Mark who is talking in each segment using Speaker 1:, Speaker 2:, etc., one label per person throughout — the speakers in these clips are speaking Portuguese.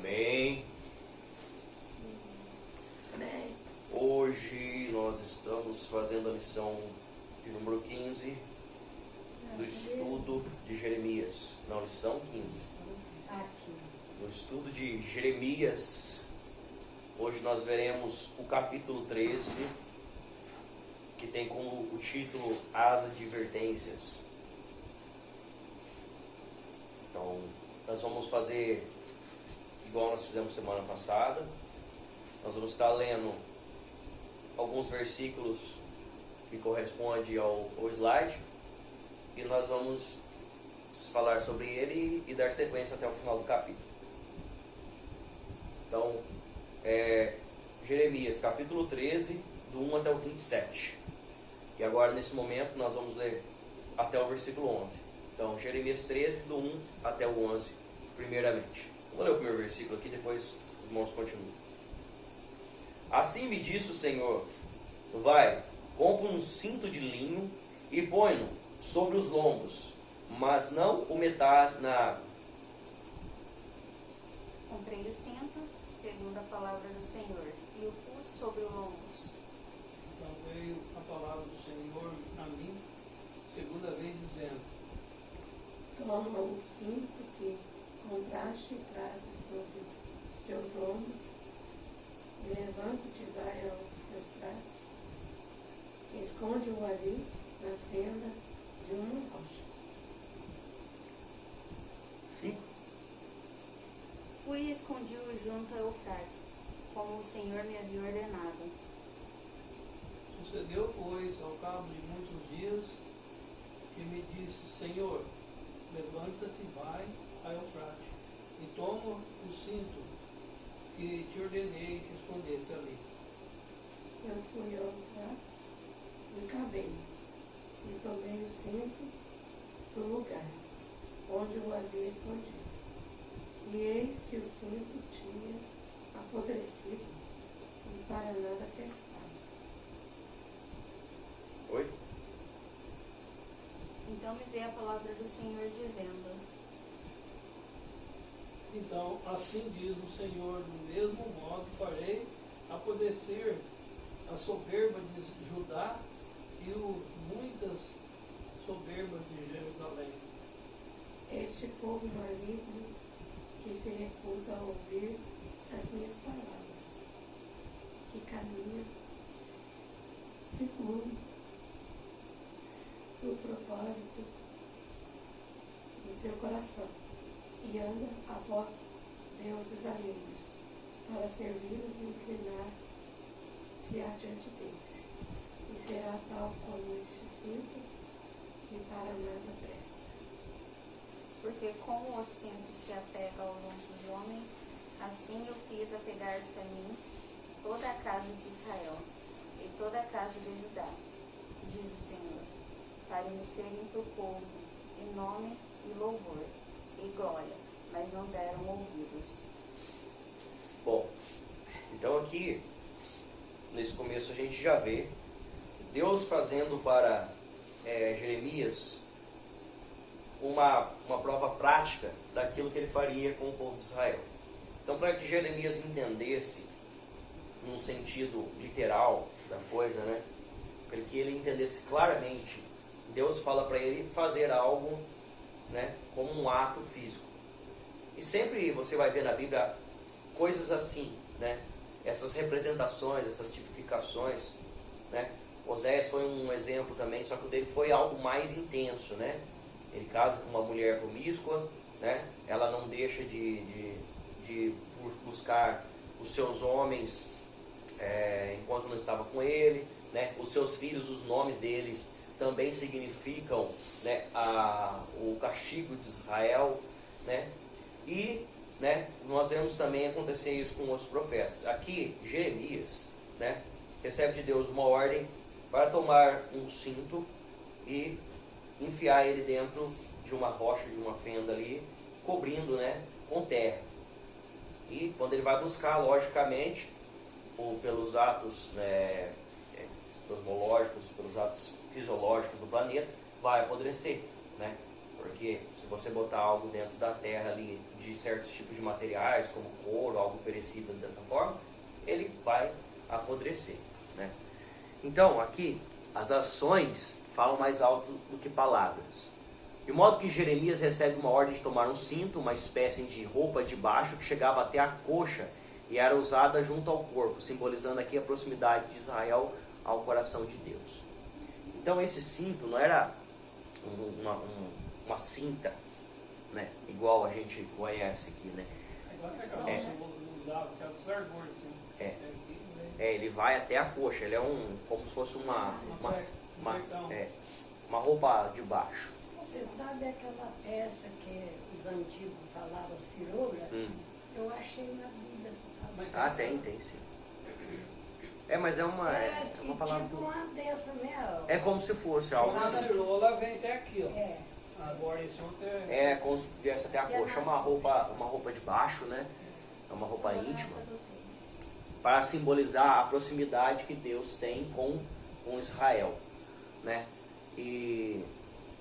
Speaker 1: Amém.
Speaker 2: Amém.
Speaker 1: Hoje nós estamos fazendo a lição de número 15 do estudo de Jeremias. Não, lição 15. No estudo de Jeremias, hoje nós veremos o capítulo 13, que tem como o título As Advertências. Então, nós vamos fazer igual nós fizemos semana passada. Nós vamos estar lendo alguns versículos que correspondem ao slide e nós vamos falar sobre ele e dar sequência até o final do capítulo. Então, Jeremias capítulo 13, do 1 até o 27. E agora, nesse momento, nós vamos ler até o versículo 11. Então, Jeremias 13, do 1 até o 11, primeiramente. Vou ler o primeiro versículo aqui, depois os irmãos continuam. Assim me disse o Senhor: vai, compra um cinto de linho e põe-no sobre os lombos, mas não o metas na água.
Speaker 3: Comprei o cinto, segundo a palavra do Senhor, e o pus sobre os lombos.
Speaker 4: Então veio a palavra do Senhor a mim, segunda vez, dizendo:
Speaker 2: Toma o cinto que compraste e traze sobre os teus lombos, e levanta-te e vai ao Eufrates, e esconde-o ali na fenda de uma rocha.
Speaker 1: 5.
Speaker 3: Fui e escondi-o junto a Eufrates, como o Senhor me havia ordenado.
Speaker 4: Sucedeu, pois, ao cabo de muitos dias, que me disse: Senhor, levanta-te e vai a Eufrates, e toma o cinto que te ordenei que escondesse ali.
Speaker 2: Eu fui ao Eufrates e cavei, e tomei o cinto do lugar onde o havia escondido. E eis que o cinto tinha apodrecido e para nada prestava.
Speaker 1: 8.
Speaker 3: Então me veio a palavra do Senhor dizendo:
Speaker 4: Então, assim diz o Senhor: do mesmo modo farei apodrecer a soberba de Judá e muitas soberbas de Jerusalém.
Speaker 2: Este povo maligno que se recusa a ouvir as minhas palavras, que caminha segundo o propósito do seu coração e anda após deuses alheios, para servi-los e inclinar-se adiante deles. E será tal como este cinto, que para nada presta.
Speaker 3: Porque como o cinto se apega ao lombo dos homens, assim eu fiz apegar-se a mim toda a casa de Israel e toda a casa de Judá, diz o Senhor, para me serem por povo, em nome e louvor e glória, mas não deram ouvidos.
Speaker 1: Bom, então aqui, nesse começo a gente já vê Deus fazendo para Jeremias uma prova prática daquilo que ele faria com o povo de Israel. Então, para que Jeremias entendesse num sentido literal da coisa, né, para que ele entendesse claramente, Deus fala para ele fazer algo, né, como um ato físico. E sempre você vai ver na Bíblia coisas assim, né, essas representações, essas tipificações, né. Oséias foi um exemplo também, só que o dele foi algo mais intenso, né. Ele casa com uma mulher promíscua, né, ela não deixa de buscar os seus homens enquanto não estava com ele, né, os seus filhos, os nomes deles também significam, né, o castigo de Israel, né, e, né, nós vemos também acontecer isso com outros profetas. Aqui, Jeremias, né, recebe de Deus uma ordem para tomar um cinto e enfiar ele dentro de uma rocha, de uma fenda ali, cobrindo, né, com terra. E quando ele vai buscar, logicamente, pelos atos cosmológicos, pelos atos fisiológicos do planeta, vai apodrecer, né? Porque se você botar algo dentro da terra ali, de certos tipos de materiais, como couro, algo perecível dessa forma, ele vai apodrecer, né? Então, aqui, as ações falam mais alto do que palavras. De modo que Jeremias recebe uma ordem de tomar um cinto, uma espécie de roupa de baixo que chegava até a coxa e era usada junto ao corpo, simbolizando aqui a proximidade de Israel ao coração de Deus. Então esse cinto não era uma cinta, né, igual a gente conhece aqui, né? Ele vai até a coxa, ele é como se fosse uma roupa de baixo.
Speaker 2: Você sabe aquela peça que os antigos falavam, cirola? Eu achei na Bíblia.
Speaker 1: Tem sim. Mas é uma palavra.
Speaker 2: Tipo uma dessa, né?
Speaker 1: É como se fosse algo.
Speaker 4: A cirola vem até aqui, ó.
Speaker 2: É.
Speaker 4: Agora esse outro
Speaker 1: Como se viesse até a coxa, uma roupa de baixo, né? É uma roupa íntima, para simbolizar a proximidade que Deus tem com Israel, né? E,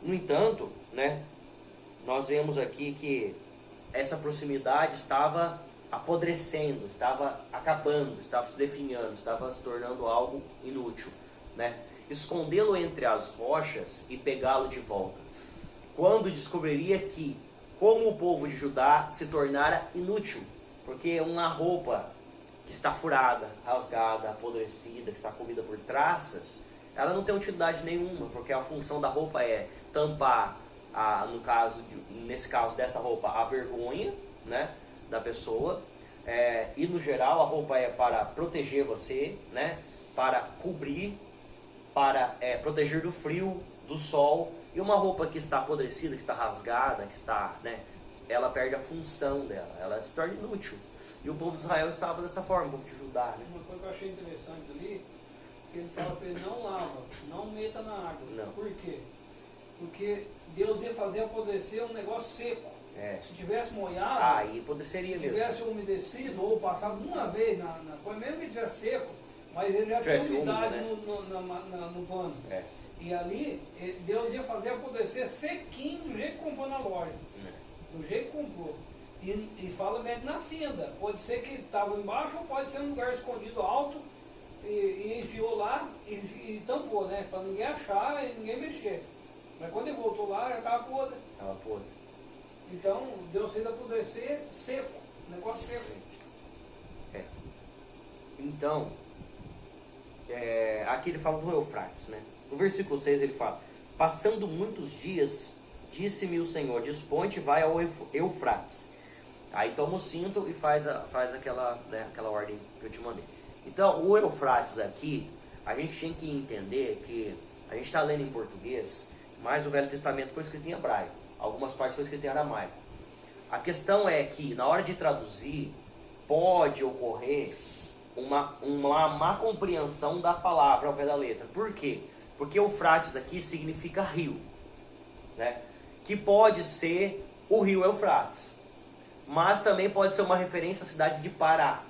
Speaker 1: no entanto, né, nós vemos aqui que essa proximidade estava apodrecendo, estava acabando, estava se definhando, estava se tornando algo inútil, né? Escondê-lo entre as rochas e pegá-lo de volta, quando descobriria que, como o povo de Judá se tornara inútil, porque uma roupa que está furada, rasgada, apodrecida, que está comida por traças, ela não tem utilidade nenhuma, porque a função da roupa é tampar, nesse caso dessa roupa, a vergonha, né, da pessoa, e no geral a roupa é para proteger você, né, para cobrir, para proteger do frio, do sol. E uma roupa que está apodrecida, que está rasgada, que está, né, ela perde a função dela, ela se torna inútil. E o povo de Israel estava dessa forma, o povo de Judá, né?
Speaker 4: Uma coisa que eu achei interessante ali, que ele fala para ele: não lava, não meta na água.
Speaker 1: Não.
Speaker 4: Por quê? Porque Deus ia fazer apodrecer um negócio seco. Se tivesse molhado,
Speaker 1: aí apodreceria
Speaker 4: se
Speaker 1: mesmo.
Speaker 4: tivesse umedecido ou passado uma vez na coisa, mesmo que tivesse seco, mas ele já tinha
Speaker 1: Tivesse
Speaker 4: umidade
Speaker 1: úmido, né?
Speaker 4: no pano. E ali, Deus ia fazer apodrecer sequinho, do jeito que comprou na loja. Do jeito que comprou. E fala mesmo na fenda. Pode ser que estava embaixo ou pode ser um lugar escondido alto e enfiou lá e tampou, né? Para ninguém achar e ninguém mexer. Mas quando ele voltou lá, já estava podre.
Speaker 1: Estava podre.
Speaker 4: Então, Deus fez apodrecer seco. Negócio seco.
Speaker 1: Então, aqui ele fala do Eufrates, né? No versículo 6 ele fala: passando muitos dias, disse-me o Senhor, dispõe-te e vai ao Eufrates. Aí toma o cinto e faz aquela ordem que eu te mandei. Então, o Eufrates aqui, a gente tem que entender que a gente está lendo em português, mas o Velho Testamento foi escrito em hebraico. Algumas partes foi escrito em aramaico. A questão é que, na hora de traduzir, pode ocorrer uma má compreensão da palavra ao pé da letra. Por quê? Porque Eufrates aqui significa rio, né? Que pode ser o rio Eufrates, mas também pode ser uma referência à cidade de Pará.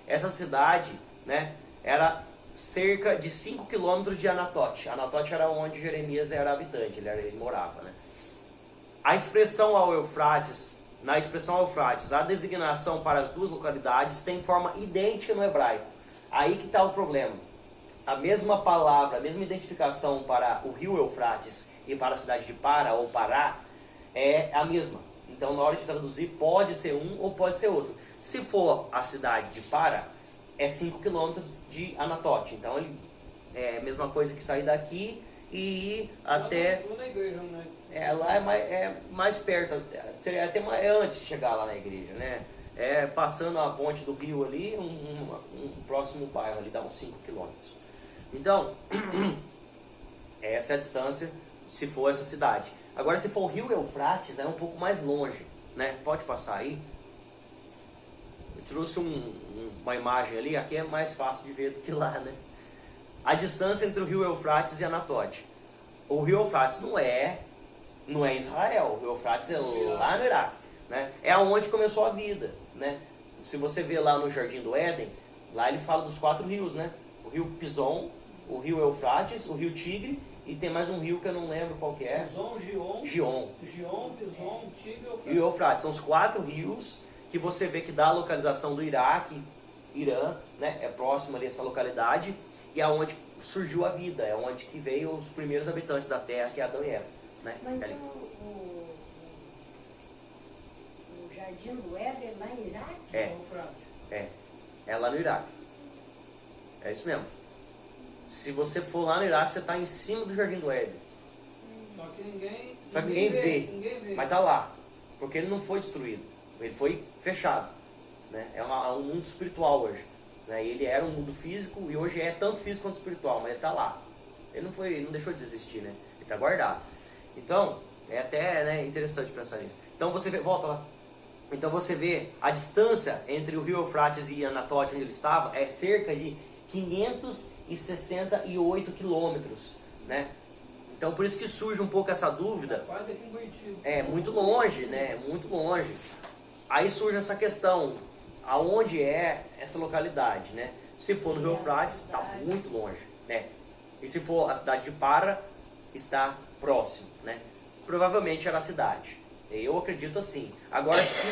Speaker 1: Essa cidade, né, era cerca de 5 quilômetros de Anatote. Anatote era onde Jeremias era habitante, ele morava, né? A expressão ao Eufrates, na expressão Eufrates, a designação para as duas localidades tem forma idêntica no hebraico. Aí que está o problema. A mesma palavra, a mesma identificação para o rio Eufrates e para a cidade de Para ou Pará é a mesma. Então, na hora de traduzir, pode ser um ou pode ser outro. Se for a cidade de Para, é 5 quilômetros de Anatote. Então, ele é a mesma coisa que sair daqui e ir até...
Speaker 4: Lá na igreja, né?
Speaker 1: Lá é mais perto, seria até antes de chegar lá na igreja, né? Passando a ponte do rio ali, um próximo bairro ali, dá uns 5 quilômetros. Então, essa é a distância se for essa cidade. Agora, se for o rio Eufrates, é um pouco mais longe, né? Pode passar aí. Eu trouxe uma imagem ali, aqui é mais fácil de ver do que lá, né? A distância entre o rio Eufrates e Anatote. O rio Eufrates não é Israel, o rio Eufrates é lá no Iraque, né? É onde começou a vida, né? Se você vê lá no Jardim do Éden, lá ele fala dos 4 rios, né? O rio Pison, o rio Eufrates, o rio Tigre e tem mais um rio que eu não lembro qual que é.
Speaker 4: Pison,
Speaker 1: Gion.
Speaker 4: Pison, Tigre
Speaker 1: E o Eufrates. São os 4 rios que você vê que dá a localização do Iraque, Irã, né? É próximo ali essa localidade, e é onde surgiu a vida, é onde que veio os primeiros habitantes da Terra, que é Adão e Eva, né?
Speaker 5: Mas
Speaker 1: Ali.
Speaker 5: o Jardim do Éden é lá em Iraque?
Speaker 1: É. É lá no Iraque. É isso mesmo. Se você for lá no Iraque, você está em cima do Jardim do Éden.
Speaker 4: Só que
Speaker 1: Ninguém vê. Mas tá lá. Porque ele não foi destruído. Ele foi fechado. Né? É um mundo espiritual hoje. Né? E ele era um mundo físico e hoje é tanto físico quanto espiritual, mas ele está lá. Ele não deixou de existir, né? Ele está guardado. Então, é até, né, interessante pensar nisso. Então você vê, volta lá. Então você vê a distância entre o rio Eufrates e Anatote, onde ele estava, é cerca de 568 quilômetros, né? Então por isso que surge um pouco essa dúvida.
Speaker 4: Quase aqui em Curitiba.
Speaker 1: É muito longe, né? Muito longe. Aí surge essa questão, aonde é essa localidade, né? Se for no rio Eufrates, está muito longe, né? E se for a cidade de Para, está próximo, né? Provavelmente era a cidade. Eu acredito assim. Agora, se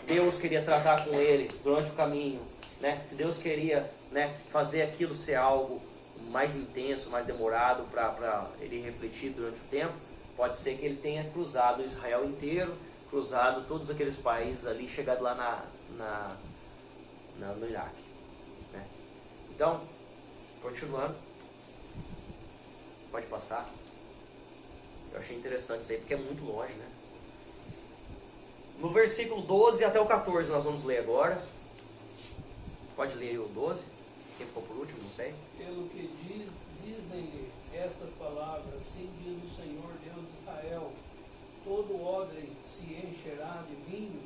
Speaker 1: Deus queria tratar com ele durante o caminho, né? Se Deus queria, né, fazer aquilo ser algo mais intenso, mais demorado para ele refletir durante o tempo, pode ser que ele tenha cruzado Israel inteiro, cruzado todos aqueles países ali, chegado lá no Iraque, né? Então, continuando, pode passar. Eu achei interessante isso aí, porque é muito longe, né? No versículo 12 até o 14 nós vamos ler agora. Pode ler o 12? Quem ficou por último, não sei.
Speaker 4: Pelo que dizem-lhe estas palavras, assim diz o Senhor Deus de Israel, todo odre se encherá de vinho,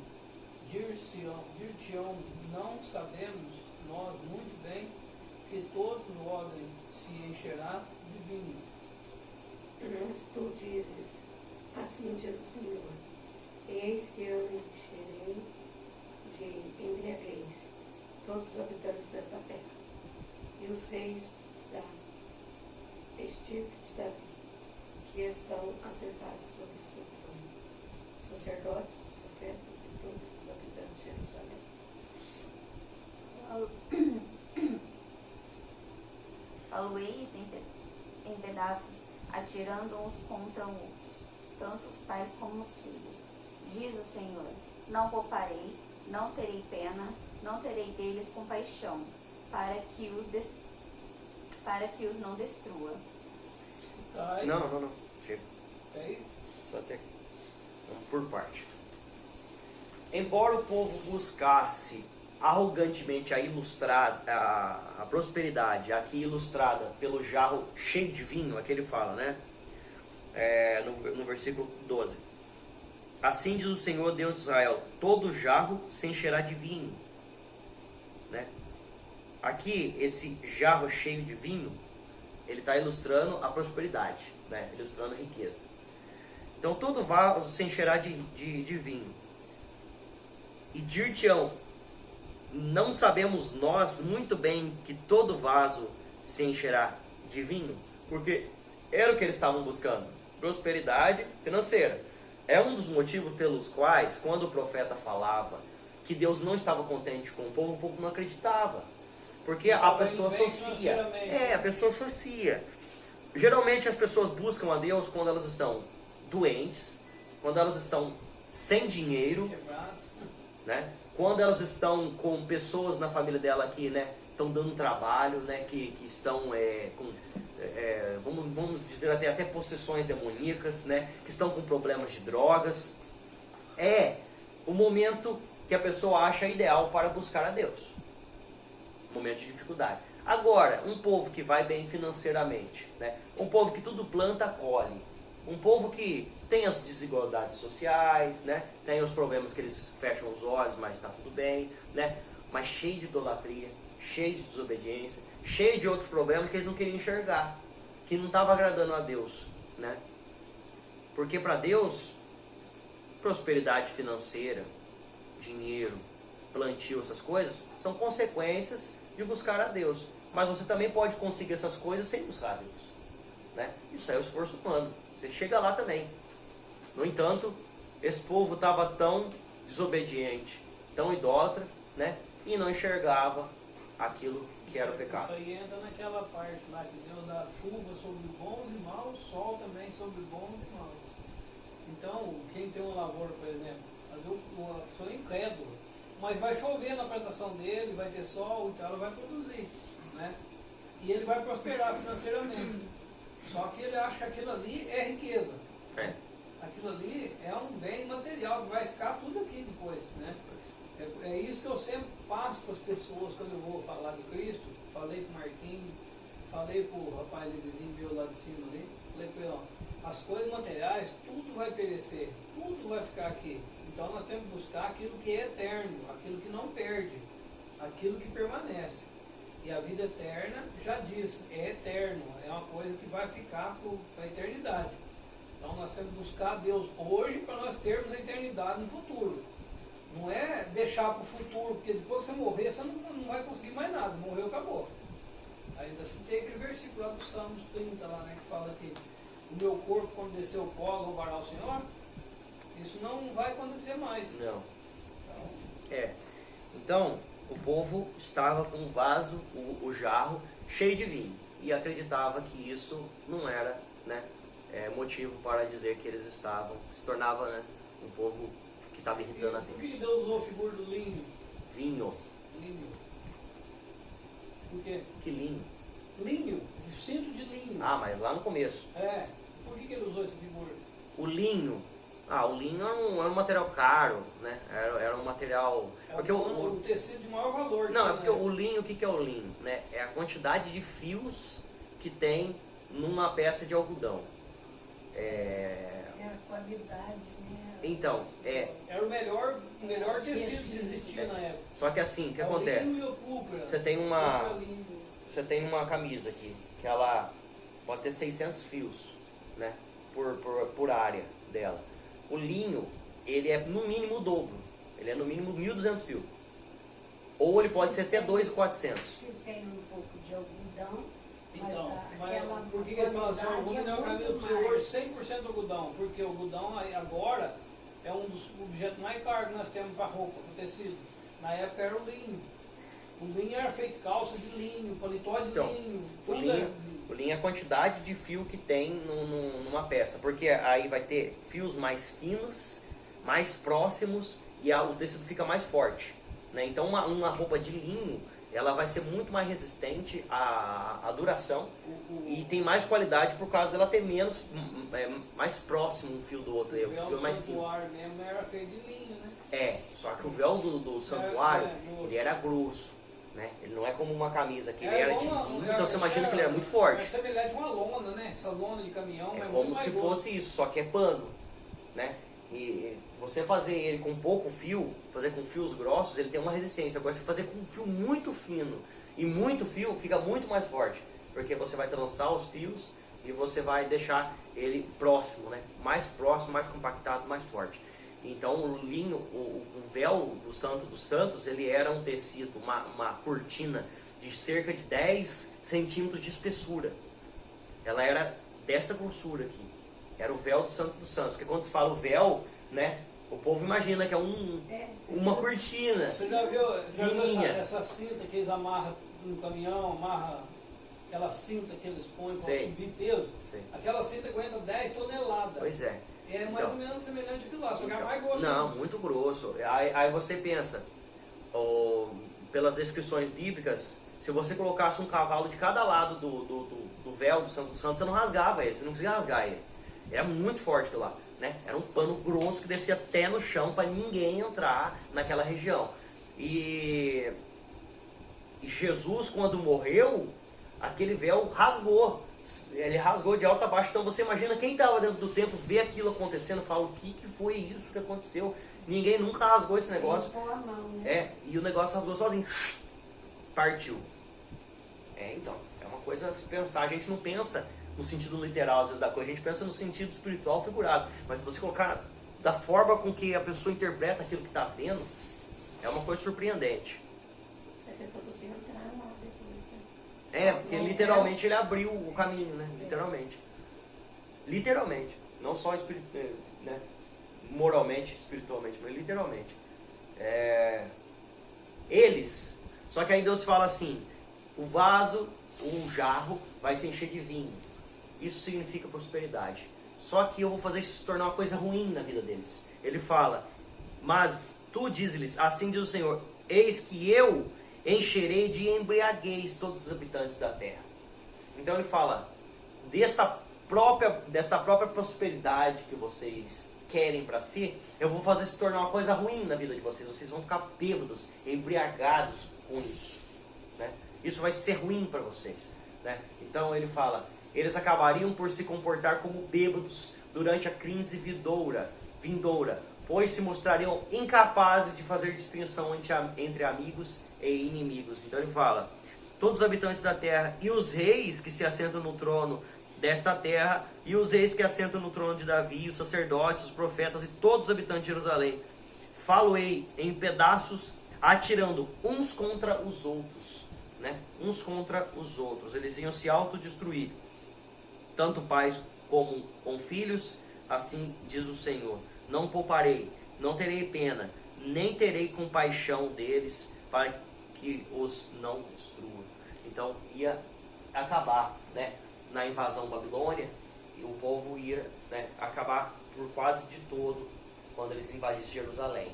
Speaker 4: dir-te-ão, não sabemos nós muito bem que todo odre se encherá de vinho.
Speaker 2: Mas tu dizes, assim diz o Senhor, eis que eu encherei de embriaguez todos os habitantes dessa terra, e os reis da estirpe de Davi, que estão assentados sobre o seu trono, sacerdotes, profetas e todos os habitantes de Jerusalém.
Speaker 3: Falo-eis em pedaços, atirando uns contra outros, tanto os pais como os filhos. Diz o Senhor, não pouparei, não terei pena, não terei deles compaixão, para que os não destrua.
Speaker 4: Tá aí?
Speaker 1: Não. Chega.
Speaker 4: Tá aí?
Speaker 1: Só até aqui. Vamos por parte. Embora o povo buscasse arrogantemente a prosperidade, aqui ilustrada pelo jarro cheio de vinho, aqui ele fala, né? No versículo 12. Assim diz o Senhor Deus de Israel, todo jarro se encherá de vinho, né? Aqui, esse jarro cheio de vinho, ele está ilustrando a prosperidade, né? Ilustrando a riqueza. Então todo vaso se encherá de vinho. E dir-te-ão, não sabemos nós muito bem que todo vaso se encherá de vinho? Porque era o que eles estavam buscando, prosperidade financeira. É um dos motivos pelos quais, quando o profeta falava que Deus não estava contente com o povo não acreditava. Porque a pessoa associa. A pessoa associa. Geralmente as pessoas buscam a Deus quando elas estão doentes, quando elas estão sem dinheiro, né? Quando elas estão com pessoas na família dela que, né, estão dando trabalho, né, que estão vamos dizer até possessões demoníacas, né, que estão com problemas de drogas. É o momento que a pessoa acha ideal para buscar a Deus. Momento de dificuldade. Agora, um povo que vai bem financeiramente, né, um povo que tudo planta, colhe. Um povo que tem as desigualdades sociais, né, tem os problemas que eles fecham os olhos, mas está tudo bem, né, mas cheio de idolatria, cheio de desobediência, cheio de outros problemas que eles não queriam enxergar, que não estava agradando a Deus, né? Porque para Deus, prosperidade financeira, dinheiro, plantio, essas coisas, são consequências de buscar a Deus. Mas você também pode conseguir essas coisas sem buscar a Deus, né? Isso aí é o esforço humano. Você chega lá também. No entanto, esse povo estava tão desobediente, tão idólatra, né? E não enxergava aquilo que era o pecado.
Speaker 4: Isso aí entra naquela parte lá que Deus dá chuva sobre bons e maus, sol também sobre bons e maus. Então, quem tem uma lavoura, por exemplo, a pessoa é incrédula, mas vai chover na plantação dele, vai ter sol, então ela vai produzir, né? E ele vai prosperar financeiramente. Só que ele acha que aquilo ali é riqueza.
Speaker 1: É.
Speaker 4: Aquilo ali é um bem material que vai ficar tudo aqui depois, né? É isso que eu sempre passo para as pessoas quando eu vou falar de Cristo. Falei para o Marquinhos, falei para o rapaz de vizinho meu lá de cima ali, falei para ele, ó, as coisas materiais, tudo vai perecer, tudo vai ficar aqui. Então nós temos que buscar aquilo que é eterno, aquilo que não perde, aquilo que permanece. E a vida eterna, já disse, é eterno, é uma coisa que vai ficar para a eternidade. Então nós temos que buscar Deus hoje para nós termos a eternidade no futuro. Não é deixar para o futuro, porque depois que você morrer, você não vai conseguir mais nada. Morreu, acabou. Ainda citei aquele versículo lá do Salmos 30, lá, né, que fala que o meu corpo, quando descer o pó, louvará o Senhor. Isso não vai acontecer mais.
Speaker 1: Não. Então, o povo estava com o vaso, o jarro, cheio de vinho. E acreditava que isso não era, né, motivo para dizer que eles estavam, se tornava, né, um povo que estava irritando a
Speaker 4: Deus. Por que
Speaker 1: Deus.
Speaker 4: Deus usou a figura do linho?
Speaker 1: Vinho.
Speaker 4: Linho. Por quê?
Speaker 1: Que linho.
Speaker 4: Linho, cinto de linho.
Speaker 1: Ah, mas lá no começo.
Speaker 4: Por que ele usou essa figura?
Speaker 1: O linho era um material caro, né? Era um material... Porque
Speaker 4: o tecido de maior valor.
Speaker 1: Não, é porque o linho, o que é o linho? Né? É a quantidade de fios que tem numa peça de algodão.
Speaker 5: É a qualidade, né?
Speaker 1: Então,
Speaker 4: Era o melhor tecido que existia na época.
Speaker 1: só que assim, o que
Speaker 4: É o
Speaker 1: acontece?
Speaker 4: linho e o púrpura.
Speaker 1: Você tem uma camisa aqui, que ela pode ter 600 fios, né? Por área dela. O linho, ele é no mínimo o dobro. Ele é no mínimo 1.200 fios. Ou ele pode ser até 2.400.
Speaker 5: Se tem um pouco de algodão,
Speaker 4: Então,
Speaker 5: aquela
Speaker 4: mas por que ele fala assim, eu vou me dar uma camisa para você hoje 100% algodão? Porque o algodão agora é um dos objetos mais caros que nós temos para roupa, para tecido. Na época era o linho. O linho era feito calça de linho, paletó de linho,
Speaker 1: O linho é a quantidade de fio que tem numa peça. Porque aí vai ter fios mais finos, mais próximos e o tecido fica mais forte. Né? Então uma roupa de linho, ela vai ser muito mais resistente à duração e tem mais qualidade por causa dela ter mais próximo um fio do outro.
Speaker 4: O véu do
Speaker 1: mais fino.
Speaker 4: santuário mesmo era feito de linho, né?
Speaker 1: Só que o véu do santuário, ele era grosso. Né? Ele não é como uma camisa que ele era de linho, então você imagina que ele era muito forte.
Speaker 4: É semelhante a uma lona, né? Essa lona de caminhão
Speaker 1: É
Speaker 4: é
Speaker 1: como
Speaker 4: muito
Speaker 1: se
Speaker 4: mais
Speaker 1: fosse isso, só que é pano, né? E você fazer ele com pouco fio, fazer com fios grossos, ele tem uma resistência. Agora, se fazer com um fio muito fino e muito fio, fica muito mais forte, porque você vai trançar os fios e você vai deixar ele próximo, né? Mais próximo, mais compactado, mais forte. Então o linho, o véu do Santo dos Santos, ele era um tecido, uma cortina de cerca de 10 centímetros de espessura. Ela era dessa grossura aqui. Era o véu do Santo dos Santos. Porque quando se fala o véu, né, o povo imagina que é uma cortina.
Speaker 4: Você já viu
Speaker 1: fininha.
Speaker 4: essa cinta que eles amarram no caminhão, aquela cinta que eles põem para subir peso?
Speaker 1: Sei.
Speaker 4: Aquela cinta aguenta 10 toneladas.
Speaker 1: Pois é.
Speaker 4: É mais ou menos semelhante àquilo lá, só que é mais grosso.
Speaker 1: Não, muito grosso. Aí você pensa, pelas descrições bíblicas, se você colocasse um cavalo de cada lado do véu do Santo dos Santos, você não rasgava ele, você não conseguia rasgar ele. Era muito forte aquilo lá, né? Era um pano grosso que descia até no chão para ninguém entrar naquela região. E Jesus, quando morreu, aquele véu rasgou. Ele rasgou de alto a baixo. Então você imagina quem estava dentro do templo, vê aquilo acontecendo, fala, o que foi isso que aconteceu? Ninguém nunca rasgou esse negócio.
Speaker 5: Com a mão, né?
Speaker 1: E o negócio rasgou sozinho. Partiu. Então, é uma coisa a se pensar. A gente não pensa no sentido literal, às vezes, da coisa. A gente pensa no sentido espiritual figurado. Mas se você colocar da forma com que a pessoa interpreta aquilo que está vendo, é uma coisa surpreendente.
Speaker 2: A pessoa podia entrar lá depois, né?
Speaker 1: Porque literalmente ele abriu o caminho, né? Literalmente. Literalmente. Não só né, moralmente, espiritualmente, mas literalmente. Eles. Só que aí Deus fala assim: o vaso, o jarro, vai se encher de vinho. Isso significa prosperidade. Só que eu vou fazer isso se tornar uma coisa ruim na vida deles. Ele fala: mas tu diz-lhes, assim diz o Senhor, eis que eu encherei de embriaguez todos os habitantes da terra. Então ele fala, dessa própria prosperidade que vocês querem para si, eu vou fazer se tornar uma coisa ruim na vida de vocês. Vocês vão ficar bêbados, embriagados com isso, né? Isso vai ser ruim para vocês, né? Então ele fala, eles acabariam por se comportar como bêbados durante a crise vindoura, pois se mostrariam incapazes de fazer distinção entre amigos e inimigos. Então ele fala, todos os habitantes da terra e os reis que se assentam no trono desta terra, e os reis que assentam no trono de Davi, os sacerdotes, os profetas e todos os habitantes de Jerusalém, falo-ei em pedaços, atirando uns contra os outros, né? Uns contra os outros. Eles iam se autodestruir, tanto pais como com filhos, assim diz o Senhor. Não pouparei, não terei pena, nem terei compaixão deles, para que os não destrua. Então ia acabar, né, na invasão babilônia, e o povo ia, né, acabar por quase de todo quando eles invadissem Jerusalém.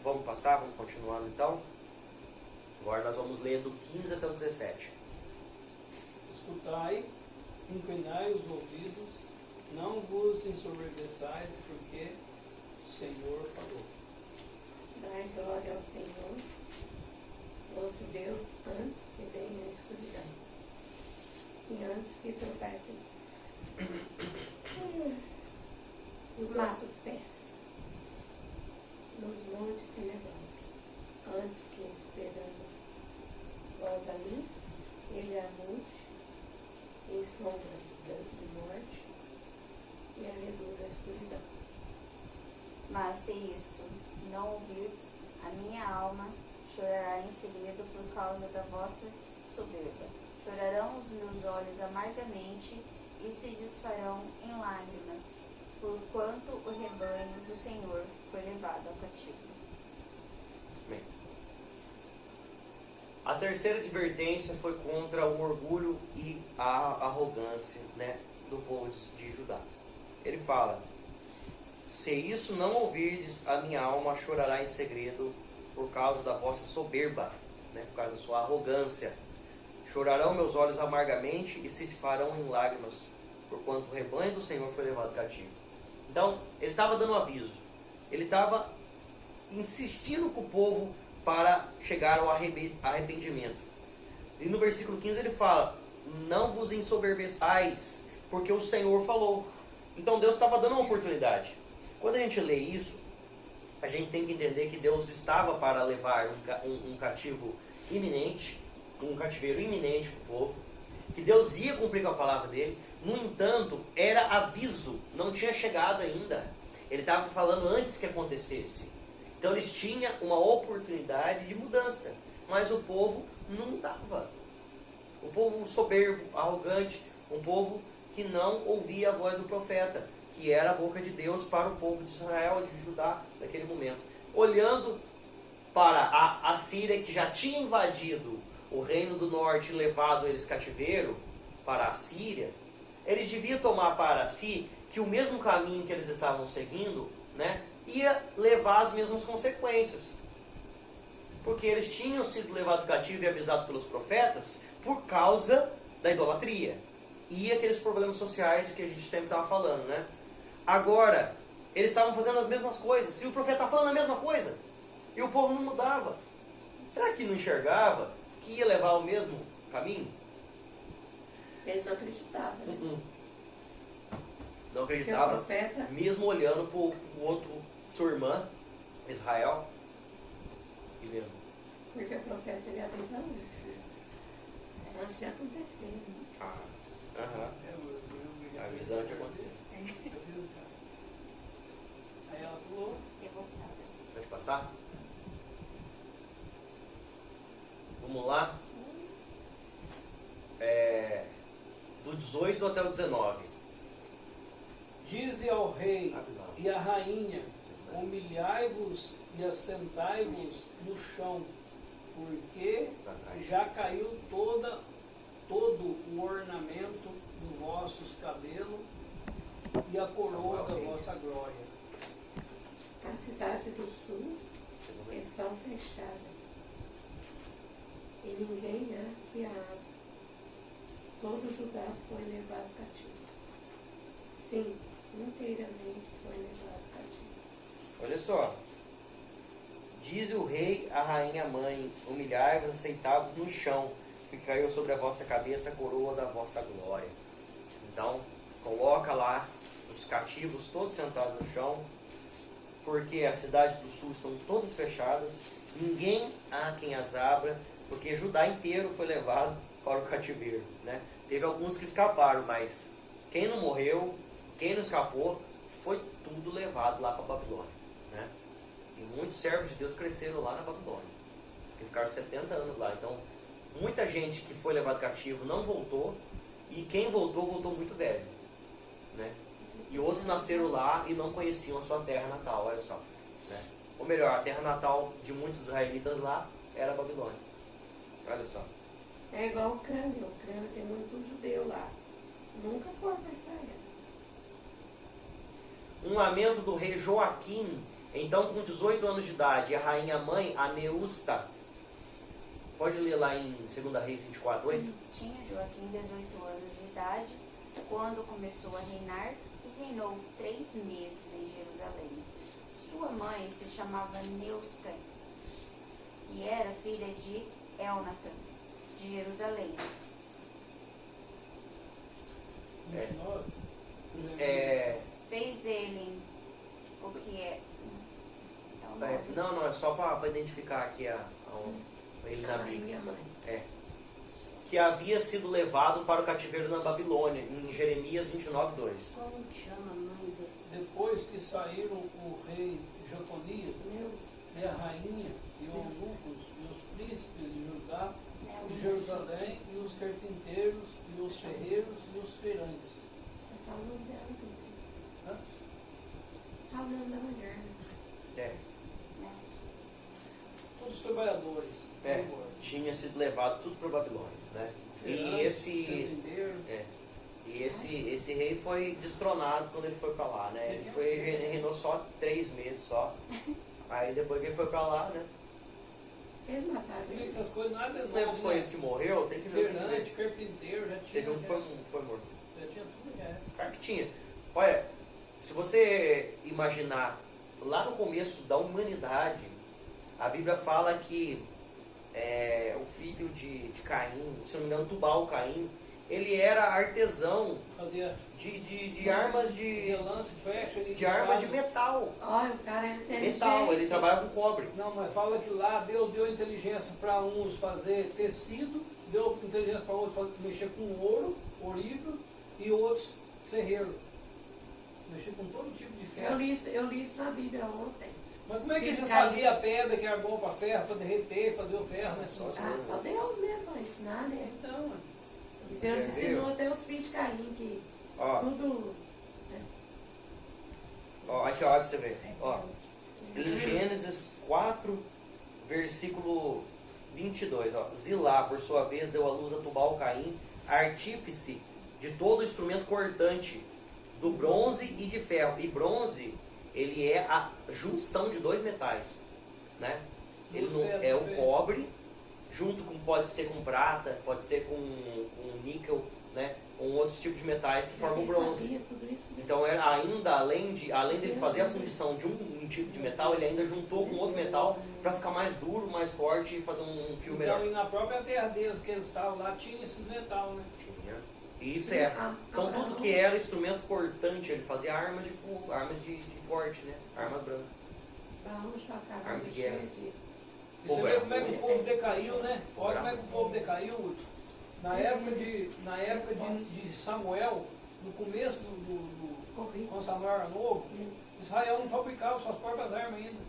Speaker 1: Vamos passar, vamos continuando então. Agora nós vamos ler do 15 até o 17.
Speaker 4: Escutai, inclinai os ouvidos, não vos ensoberbeçais, porque o Senhor falou.
Speaker 2: Dai glória ao Senhor, nosso Deus, antes que venha a escuridão, e antes que tropecem os nossos pés nos montes tenebrosos, antes que esperando vós a luz, ele amonte em sombras de morte e a reduz a escuridão.
Speaker 3: Mas se isto não ouvirdes, a minha alma chorará em segredo por causa da vossa soberba. Chorarão os meus olhos amargamente e se desfarão em lágrimas, porquanto o rebanho do Senhor foi levado ao cativo.
Speaker 1: Bem, a terceira advertência foi contra o orgulho e a arrogância, né, do povo de Judá. Ele fala, se isso não ouvirdes, a minha alma chorará em segredo por causa da vossa soberba, né, por causa da sua arrogância. Chorarão meus olhos amargamente e se farão em lágrimas, porquanto o rebanho do Senhor foi levado cativo. Então, ele estava dando aviso. Ele estava insistindo com o povo para chegar ao arrependimento. E no versículo 15 ele fala, não vos ensoberbeçais, porque o Senhor falou. Então Deus estava dando uma oportunidade. Quando a gente lê isso, a gente tem que entender que Deus estava para levar um cativo iminente, um cativeiro iminente para o povo, que Deus ia cumprir com a palavra dele. No entanto, era aviso, não tinha chegado ainda. Ele estava falando antes que acontecesse. Então eles tinham uma oportunidade de mudança, mas o povo não mudava. O povo soberbo, arrogante, um povo que não ouvia a voz do profeta, que era a boca de Deus para o povo de Israel, de Judá, naquele momento. Olhando para a Síria, que já tinha invadido o reino do norte e levado eles cativeiro para a Síria, eles deviam tomar para si que o mesmo caminho que eles estavam seguindo, né, ia levar as mesmas consequências. Porque eles tinham sido levados cativo e avisados pelos profetas por causa da idolatria e aqueles problemas sociais que a gente sempre estava falando, né? Agora, eles estavam fazendo as mesmas coisas. Se o profeta estava falando a mesma coisa e o povo não mudava, será que não enxergava que ia levar ao mesmo caminho?
Speaker 2: Eles não acreditavam, né?
Speaker 1: Não
Speaker 2: Porque o
Speaker 1: acreditava,
Speaker 2: profeta,
Speaker 1: mesmo olhando para o outro, sua irmã, Israel, e mesmo.
Speaker 2: porque o profeta ele avisa antes, né? Antes de acontecer.
Speaker 1: Aham. Avisando o que aconteceu.
Speaker 4: Aí ela pulou.
Speaker 3: Revoltada.
Speaker 1: Pode passar? Vamos lá. Do do 18 até o 19.
Speaker 4: Dize ao rei
Speaker 1: Abre lá.
Speaker 4: e à rainha, humilhai-vos e assentai-vos no chão, porque
Speaker 1: Pra trás.
Speaker 4: já caiu todo o ornamento dos vossos cabelos e a coroa da
Speaker 1: Samuel
Speaker 4: vossa glória.
Speaker 2: A cidade do sul
Speaker 1: Segunda.
Speaker 2: estão fechadas, e ninguém há que a abra. Todo Judá foi levado cativo. Sim, inteiramente foi levado cativo.
Speaker 1: Olha só. Diz o rei à rainha mãe, humilhai-vos, aceitai-vos no chão, que caiu sobre a vossa cabeça a coroa da vossa glória. Então, coloca lá os cativos todos sentados no chão, porque as cidades do sul estão todas fechadas, ninguém há quem as abra, porque Judá inteiro foi levado para o cativeiro, né? Teve alguns que escaparam, mas quem não morreu, quem não escapou, foi tudo levado lá para a Babilônia, né? E muitos servos de Deus cresceram lá na Babilônia, que ficaram 70 anos lá. Então, muita gente que foi levado cativo não voltou, e quem voltou, voltou muito velho, né? E outros nasceram lá e não conheciam a sua terra natal, olha só, né? Ou melhor, a terra natal de muitos israelitas lá era a Babilônia. Olha só.
Speaker 2: É igual a Ucrânia. A Ucrânia tem muito judeu lá. Nunca foram para Israel.
Speaker 1: Um lamento do rei Joaquim, então com 18 anos de idade, e a rainha mãe, a Neusta. Pode ler lá em 2 Reis 24, 8?
Speaker 3: Tinha Joaquim 18 anos de idade quando começou a reinar e reinou 3 meses em Jerusalém. Sua mãe se chamava Neusta e era filha de Elnatan, de Jerusalém.
Speaker 4: 29.
Speaker 3: Fez ele o que é. o nome.
Speaker 1: Não, é só para identificar aqui ele na Bíblia.
Speaker 2: Rainha mãe.
Speaker 1: Que havia sido levado para o cativeiro na Babilônia, em Jeremias 29, 2.
Speaker 5: Como que chama a mãe dele?
Speaker 4: Depois que saíram o rei Jeconias
Speaker 2: Deus.
Speaker 4: e a rainha e os eunucos e os príncipes de Judá,
Speaker 3: Né,
Speaker 4: de Jerusalém, e os carpinteiros e os ferreiros e os feirantes.
Speaker 2: Fala o nome dela, não.
Speaker 4: Hã?
Speaker 2: Fala o nome da mulher. Né?
Speaker 3: né?
Speaker 4: Todos os trabalhadores.
Speaker 1: Tinha sido levado tudo para a Babilônia, né?
Speaker 4: Feirantes,
Speaker 1: E
Speaker 4: carpinteiros.
Speaker 1: esse rei foi destronado quando ele foi para lá, né? Ele reinou só 3 meses só. Aí depois que ele foi para lá, né?
Speaker 2: Eles mataram
Speaker 4: Sim,
Speaker 2: ele.
Speaker 4: essas coisas nada é
Speaker 1: Não lembro se foi esse que morreu, tem que ver.
Speaker 4: Feirante, carpinteiro, já tinha.
Speaker 1: Teve um que foi morto.
Speaker 4: Já tinha tudo, já.
Speaker 1: Claro que tinha. Olha, se você imaginar lá no começo da humanidade, a Bíblia fala que o filho de Caim, se não me engano, Tubal-Caim, ele era artesão
Speaker 4: Fazia
Speaker 1: de armas de
Speaker 4: lance, fecha, ele
Speaker 1: de armas de
Speaker 4: faz.
Speaker 1: metal.
Speaker 2: Olha, o cara é inteligente.
Speaker 1: Metal, ele trabalhava com cobre.
Speaker 4: Não, mas fala que lá Deus deu inteligência para uns fazer tecido, deu inteligência para outros mexer com ouro, ourivo, e outros ferreiro. Mexer com todo tipo de ferro.
Speaker 2: Eu li isso na Bíblia ontem.
Speaker 4: Mas como é que ele já
Speaker 2: Filho de Caim.
Speaker 4: sabia a pedra que era bom para ferro, para derreter, fazer o ferro, né? Só
Speaker 2: Só Deus mesmo para ensinar, né?
Speaker 4: então,
Speaker 2: E Deus
Speaker 1: Entendeu?
Speaker 2: ensinou até os filhos de Caim, que
Speaker 1: Ó,
Speaker 2: tudo...
Speaker 1: aqui ó, olha pra você ver. Ó, em Gênesis 4, versículo 22, ó. Zilá, por sua vez, deu à luz a Tubal-Caim, artífice de todo instrumento cortante, do bronze e de ferro. E bronze, ele é a junção de 2 metais, né? Ele não, é o cobre, junto com, pode ser com prata, pode ser com níquel, né? Com outros tipos de metais que formam o bronze.
Speaker 2: Sabia tudo isso, né?
Speaker 1: Então, ainda além dele fazer a fundição de um tipo de metal, ele ainda juntou com outro metal para ficar mais duro, mais forte e fazer um fio melhor.
Speaker 4: então, e na própria terra deles que eles estavam lá, tinha esses metal, né?
Speaker 1: Tinha. E ferro. Então, tudo que era instrumento cortante, ele fazia armas de fogo, armas de corte, né? Armas brancas.
Speaker 2: Abraão achou a casa
Speaker 1: Arma de
Speaker 2: cheia
Speaker 1: guerra.
Speaker 2: de...
Speaker 4: E você vê como é que o povo decaiu, né? Olha como é que o povo decaiu, Hudson. Na época de Samuel, no começo com Samuel era novo, Israel não fabricava suas próprias armas ainda.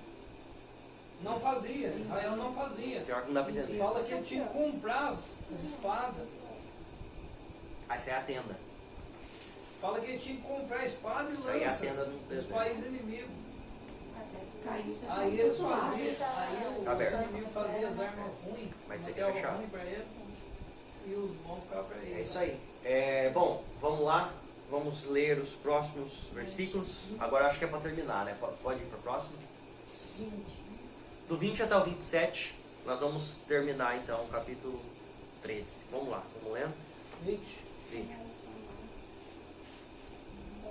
Speaker 4: Não fazia, Israel não fazia.
Speaker 1: Tem hora que não dá pra entender.
Speaker 4: Fala que ele tinha que comprar as espadas.
Speaker 1: Essa é a tenda.
Speaker 4: Fala que ele tinha que comprar espada e
Speaker 1: Isso aí é a
Speaker 4: lança
Speaker 1: tenda do
Speaker 4: dos
Speaker 1: deserto.
Speaker 4: países inimigos.
Speaker 2: Caí já
Speaker 4: Aí
Speaker 2: tá
Speaker 4: eles
Speaker 2: muito alto.
Speaker 4: faziam, aí os
Speaker 1: Tá aberto.
Speaker 4: inimigos faziam as armas ruins,
Speaker 1: Mas isso aqui é
Speaker 4: material
Speaker 1: fechado.
Speaker 4: ruim pra eles, e os bons ficavam pra eles.
Speaker 1: É isso aí. Bom, vamos lá. Vamos ler os próximos versículos. Agora acho que é para terminar, né? Pode ir para o próximo?
Speaker 5: 20.
Speaker 1: Do 20 até o 27, nós vamos terminar então o capítulo 13. Vamos lá, vamos lendo?
Speaker 4: 20.
Speaker 1: Sim.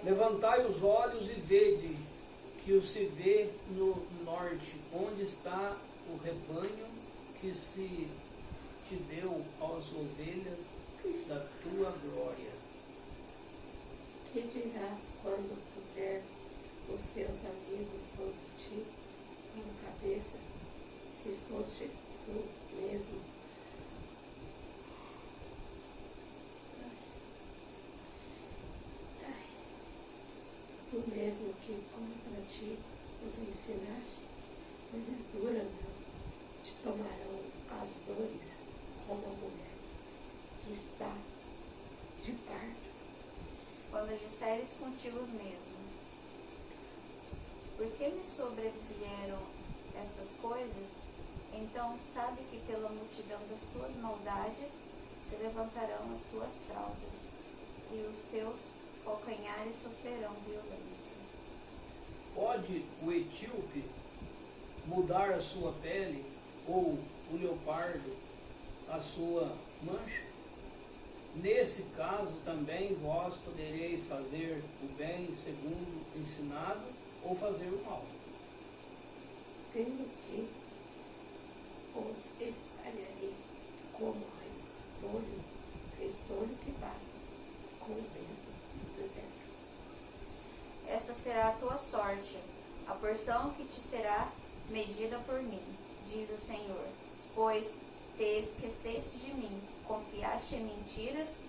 Speaker 4: Levantai os olhos e vede que o se vê no norte, onde está o rebanho que se te deu às ovelhas da tua glória.
Speaker 2: Que dirás quando puser os teus amigos sobre ti como cabeça, se foste tu mesmo? Tu mesmo que contra ti os ensinaste, porventura não te tomarão as dores como a mulher que está de parto.
Speaker 3: Quando disseres contigo mesmo, por que me sobrevieram estas coisas? Então sabe que pela multidão das tuas maldades se levantarão as tuas fraldas, e os teus calcanhares sofrerão violência.
Speaker 4: Pode o etíope mudar a sua pele, ou o leopardo a sua mancha? Nesse caso também vós podereis fazer o bem segundo ensinado, ou fazer o mal.
Speaker 2: Tendo que os espalharei como restolho que passa com o vento do deserto.
Speaker 3: Essa será a tua sorte, a porção que te será medida por mim, diz o Senhor. Pois te esqueceste de mim, confiaste em mentiras.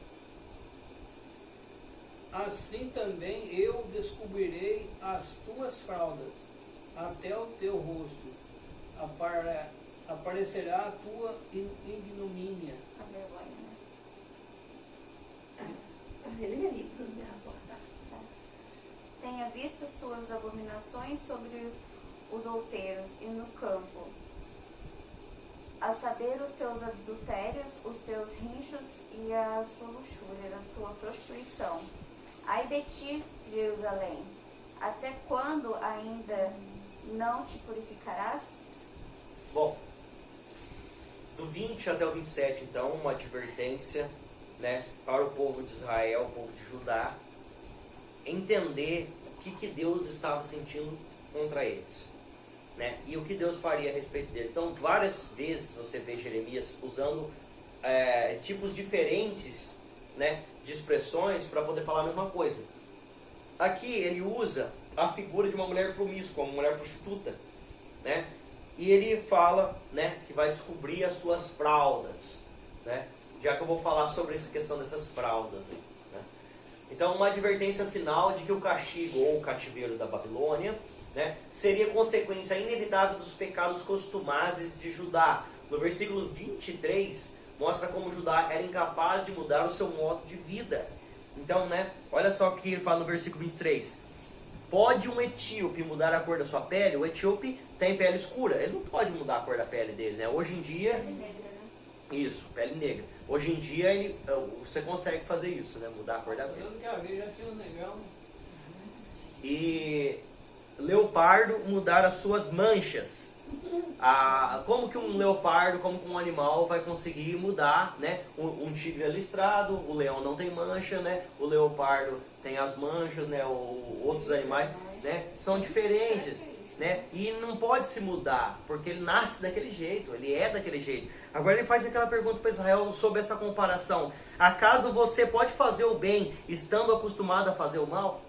Speaker 4: Assim também eu descobrirei as tuas fraldas, até o teu rosto aparecerá a tua ignomínia.
Speaker 3: A vergonha, né?
Speaker 2: Ele aí para me abortar.
Speaker 3: Tenha visto as tuas abominações sobre os outeiros e no campo, a saber os teus adultérios, os teus rinchos e a sua luxúria, a tua prostituição. Ai de ti, Jerusalém, até quando ainda não te purificarás?
Speaker 1: Bom, do 20 até o 27, então, uma advertência, né, para o povo de Israel, o povo de Judá, entender o que Deus estava sentindo contra eles, né, e o que Deus faria a respeito deles. Então, várias vezes você vê Jeremias usando tipos diferentes, né, de expressões para poder falar a mesma coisa. Aqui ele usa a figura de uma mulher promíscua, uma mulher prostituta, né? E ele fala, né, que vai descobrir as suas fraldas, né? Já que eu vou falar sobre essa questão dessas fraldas, né? Então, uma advertência final de que o castigo ou o cativeiro da Babilônia, né, seria consequência inevitável dos pecados costumazes de Judá. No versículo 23, mostra como Judá era incapaz de mudar o seu modo de vida. Então, né, olha só o que ele fala no versículo 23. Pode um etíope mudar a cor da sua pele? O etíope tem pele escura. Ele não pode mudar a cor da pele dele, né? Hoje em dia...
Speaker 3: Pele negra, né?
Speaker 1: Isso, pele negra. Hoje em dia você consegue fazer isso, né? Mudar a cor da pele.
Speaker 4: Eu não quero ver, já tinha um negão.
Speaker 1: E leopardo mudar as suas manchas. Como que um leopardo, como que um animal vai conseguir mudar, né? Um tigre é listrado, o leão não tem mancha, né? O leopardo tem as manchas, né? Outros animais, né, são diferentes, né? E não pode se mudar, porque ele nasce daquele jeito, ele é daquele jeito. Agora ele faz aquela pergunta para Israel sobre essa comparação. Acaso você pode fazer o bem estando acostumado a fazer o mal?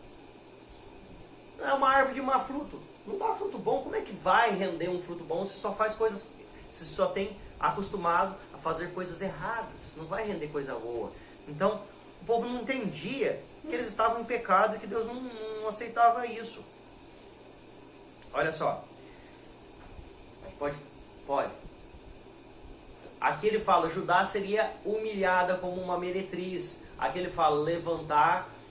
Speaker 1: É uma árvore de má fruto. Não dá fruto bom. Como é que vai render um fruto bom se só faz coisas, se só tem acostumado a fazer coisas erradas? Não vai render coisa boa. Então, o povo não entendia que eles estavam em pecado e que Deus não aceitava isso. Olha só. Pode. Aqui ele fala, Judá seria humilhada como uma meretriz. Aqui ele fala,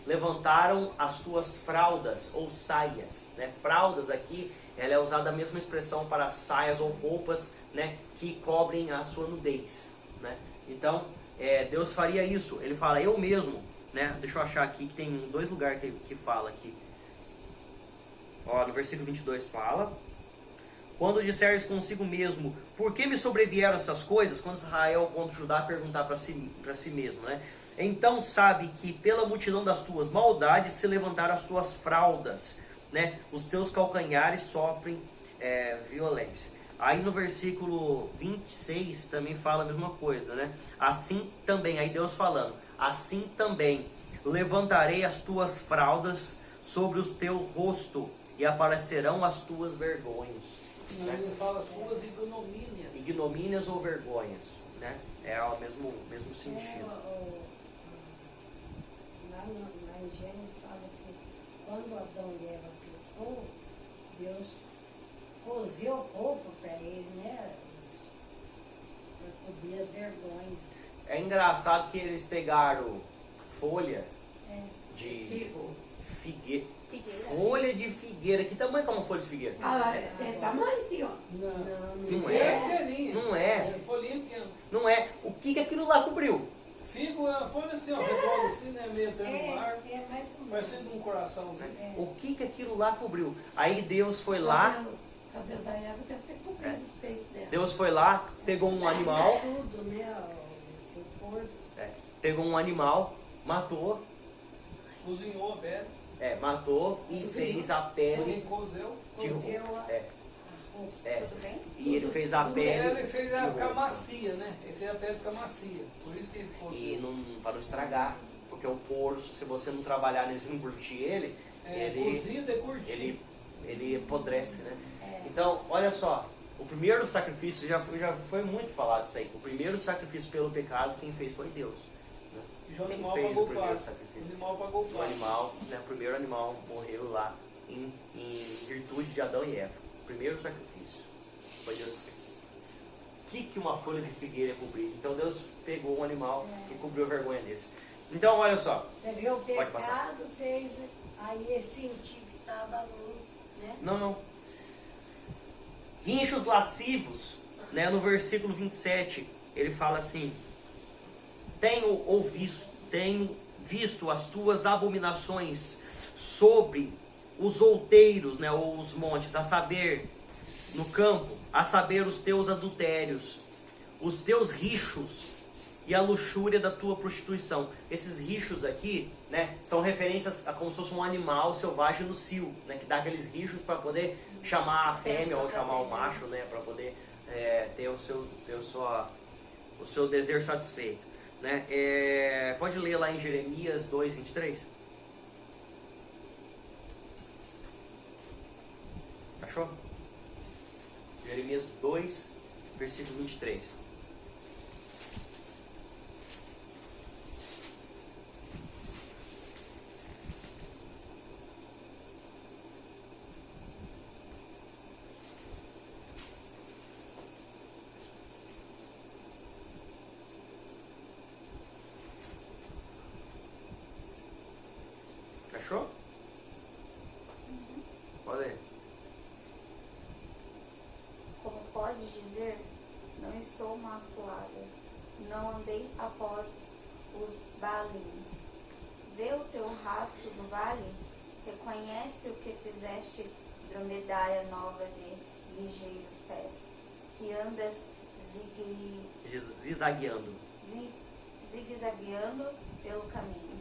Speaker 1: levantaram as suas fraldas ou saias, né? Fraldas aqui, ela é usada a mesma expressão para saias ou roupas, né, que cobrem a sua nudez, né? Então, Deus faria isso. Ele fala, eu mesmo, né? Deixa eu achar aqui que tem 2 lugares que fala aqui. Ó, no versículo 22 fala: quando disseres consigo mesmo, por que me sobrevieram essas coisas? Quando Israel, quando Judá perguntar para si mesmo, né? Então sabe que pela multidão das tuas maldades se levantaram as tuas fraldas, né? Os teus calcanhares sofrem violência. Aí no versículo 26 também fala a mesma coisa, né? Assim também, aí Deus falando, assim também levantarei as tuas fraldas sobre o teu rosto e aparecerão as tuas vergonhas.
Speaker 4: Não, ele fala suas ignomínias.
Speaker 1: Ignomínias ou vergonhas, né? É o mesmo sentido.
Speaker 5: Lá em Gênesis fala que quando Adão e Eva pecou, Deus cozeu roupa para ele, né? Para cobrir as vergonhas.
Speaker 1: É engraçado que eles pegaram folha de
Speaker 2: Figo.
Speaker 1: figueira.
Speaker 3: Figueira.
Speaker 1: Folha de figueira. Que tamanho é uma folha de figueira?
Speaker 2: Ah, desse tamanho assim, ó.
Speaker 1: Não
Speaker 4: É
Speaker 1: é.
Speaker 4: pequenininha.
Speaker 1: Não é.
Speaker 4: É folhinha pequena.
Speaker 1: Não é. O que aquilo lá cobriu?
Speaker 4: Figo é uma folha assim, ó, redonda assim, né? Meio triangular.
Speaker 5: É mais ou menos.
Speaker 4: Parecendo um coraçãozinho.
Speaker 1: O que aquilo lá cobriu? Aí Deus foi lá,
Speaker 2: O cabelo da Eva deve ter cobrido os peitos dela.
Speaker 1: Deus foi lá, pegou um animal,
Speaker 5: Tudo, né? O seu corpo.
Speaker 1: pegou um animal, matou,
Speaker 4: Cozinhou a pele.
Speaker 1: matou e fez a pele
Speaker 4: Ele cozeu.
Speaker 1: de
Speaker 5: Cozeu
Speaker 1: roupa.
Speaker 5: a roupa.
Speaker 3: Tudo bem?
Speaker 1: E ele fez a pele
Speaker 4: Ele fez ela
Speaker 1: de
Speaker 4: ficar
Speaker 1: roupa.
Speaker 4: macia, né? Ele fez a pele ficar macia. Por isso que ele cozeu.
Speaker 1: E para não estragar, porque o porco, se você não trabalhar nele, se não curtir ele,
Speaker 4: Cozido é curtido.
Speaker 1: ele apodrece, né? Então, olha só, o primeiro sacrifício, já foi muito falado isso aí, o primeiro sacrifício pelo pecado, quem fez foi Deus. Né?
Speaker 4: E o
Speaker 1: Quem
Speaker 4: animal
Speaker 1: fez
Speaker 4: pagou
Speaker 1: o
Speaker 4: o
Speaker 1: primeiro
Speaker 4: pato.
Speaker 1: sacrifício?
Speaker 4: O animal pagou o
Speaker 1: O
Speaker 4: pato.
Speaker 1: animal, né, o primeiro animal morreu lá em virtude de Adão e Eva. O primeiro sacrifício foi Deus que fez. O que uma folha de figueira cobrir? Então Deus pegou um animal e cobriu a vergonha deles. Então, olha só.
Speaker 5: Você viu o
Speaker 1: Pode passar.
Speaker 5: pecado, fez, aí ele sentiu que estava no, né?
Speaker 1: Não. Rinchos lascivos, né, no versículo 27, ele fala assim: tenho visto as tuas abominações sobre os outeiros, né, ou os montes, a saber, no campo, a saber, os teus adultérios, os teus rixos e a luxúria da tua prostituição. Esses rixos aqui, né, são referências a como se fosse um animal selvagem no cio, né, que dá aqueles rixos para poder chamar a fêmea ou chamar o macho, né, para poder ter o seu desejo satisfeito, né? Pode ler lá em Jeremias 2:23. Achou? Jeremias 2, versículo 23. Achou? Pode ler.
Speaker 3: Como podes dizer, não estou maculada, não andei após os balins. Vê o teu rastro do vale, reconhece o que fizeste, dromedária nova de ligeiros pés, que andas
Speaker 1: Zizagueando.
Speaker 3: zigue-zagueando pelo caminho.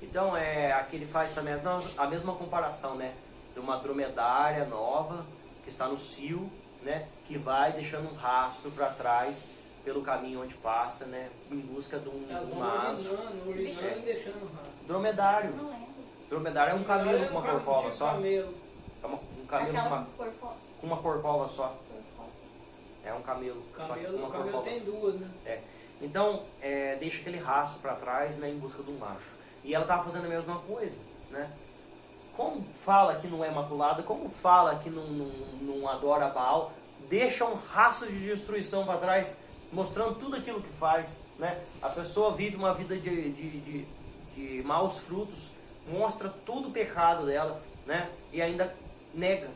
Speaker 1: Então, aqui ele faz também a mesma comparação, né? De uma dromedária nova, que está no cio, né? Que vai deixando um rastro para trás pelo caminho onde passa, né? Em busca de um asno.
Speaker 4: Urinando e deixando rastro.
Speaker 1: Dromedário.
Speaker 3: Não lembro.
Speaker 1: Dromedário é um camelo com uma corcova só.
Speaker 4: Camelo.
Speaker 1: É um camelo
Speaker 3: Aquela
Speaker 1: com uma corcova só. É um camelo. Só que com
Speaker 4: O
Speaker 1: uma
Speaker 4: camelo
Speaker 1: corcova
Speaker 4: tem
Speaker 1: só.
Speaker 4: duas, né?
Speaker 1: Então, deixa aquele rastro para trás, né, em busca de um macho. E ela estava fazendo a mesma coisa, né? Como fala que não é maculada, como fala que não adora Baal, deixa um rastro de destruição para trás, mostrando tudo aquilo que faz, né? A pessoa vive uma vida de maus frutos, mostra tudo o pecado dela, né? E ainda nega.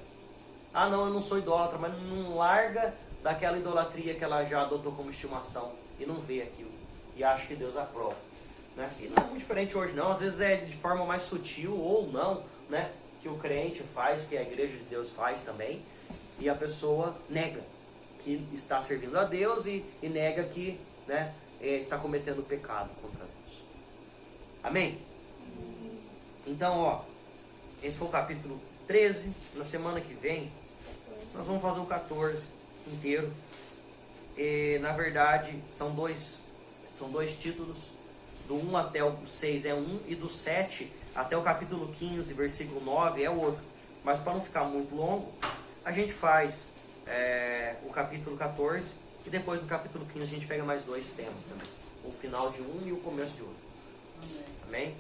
Speaker 1: Ah, não, eu não sou idólatra, mas não larga daquela idolatria que ela já adotou como estimação e não vê aquilo e acha que Deus aprova, né? E não é muito diferente hoje não, às vezes é de forma mais sutil ou não, né? Que o crente faz, que a igreja de Deus faz também, e a pessoa nega que está servindo a Deus e nega que, né, está cometendo pecado contra Deus. Amém? Então, ó, esse foi o capítulo 13. Na semana que vem nós vamos fazer o 14 inteiro. E, na verdade, são dois títulos. Do 1 até o 6 é um, e do 7 até o capítulo 15, versículo 9 é outro. Mas para não ficar muito longo, a gente faz o capítulo 14, e depois do capítulo 15 a gente pega mais 2 temas também. O final de um e o começo de outro. Amém?